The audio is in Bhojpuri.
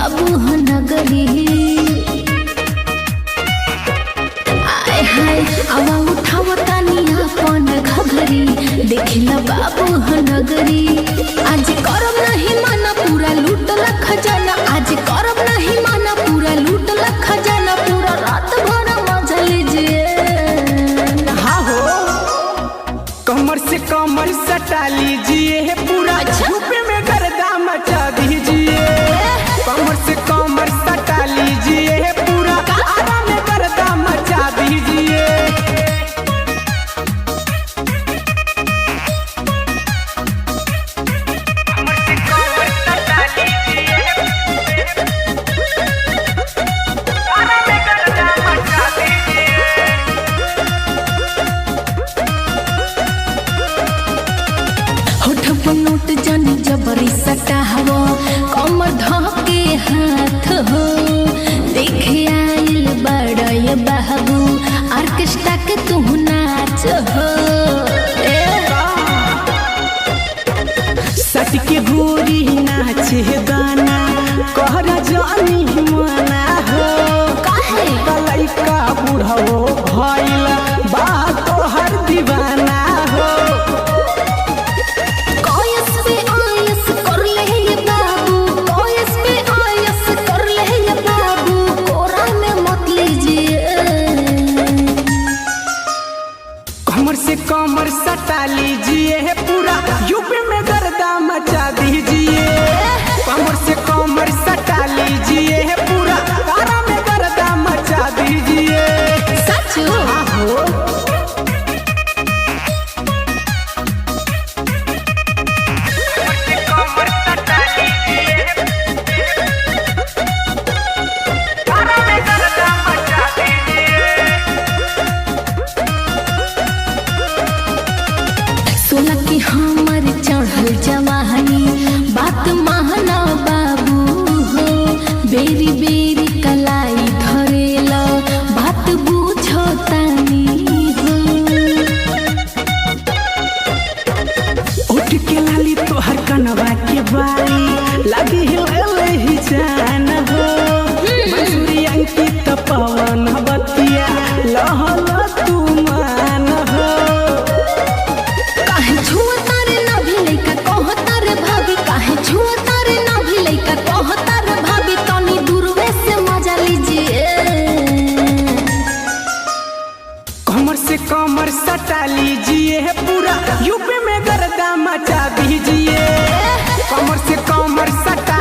बाबू हो नगरी। आय हाय आवा उठाव तानिया अपन घघरी, देखिला बाबू हो नगरी। आज करब नहीं माना पूरा लूटल खजाना, आज करब नहीं माना पूरा लूटल खजाना, पूरा रात भर मजा लीजिए। हाँ हो कमर से कमर सटा लीजिए, पूरा यूपी में गर्दा मचा दीजिए। कमर से कमर सटा लीजिए, पूरा आरा में गर्दा मचा दीजिए। नोट जानी जबरी सटा हो, कमर धके हाथ हो, देखे आइल बड़ा ये बाबू ऑर्केस्ट्रा के तू नाच हो। सट के गोरी नाचे गाना कहरा जानी माना हो, काहे लइका बूढ़ो भइल बा तोहर दीवाना हो। कोयस पे आयस कर ले ये बाबू, कोयस पे आयस कर ले ये बाबू, कोरा में मत लीजिए। कमर से कमर सटा लीजिए, पूरा यूपी में गर्दा मचा दीजिए। कमर से कमर सटा लीजिए, पूरा आरा में गर्दा मचा दीजिए। सच हो सोना की हमर चढ़ल जवानी, बात माना बाबू हो, बेरी बेरी कलाई धरेला, बात बुझो तानी हो। उठ के लाली तोहर कनवा के बाली, लगी हिले ही जान हो। मंसूरी अंकित पवन बतिया लहल तू मान हो। काहे छुआ तारे ना भी लइका कह तारे भाभी, काहे छुआ तारे ना भी लइका कह तारे भाभी, तनी दूरवे से मजा लीजिए। कमर से कमर सटा लीजिए, पूरा यूपी में गर्दा मचा दीजिए। कमर से कमर सटा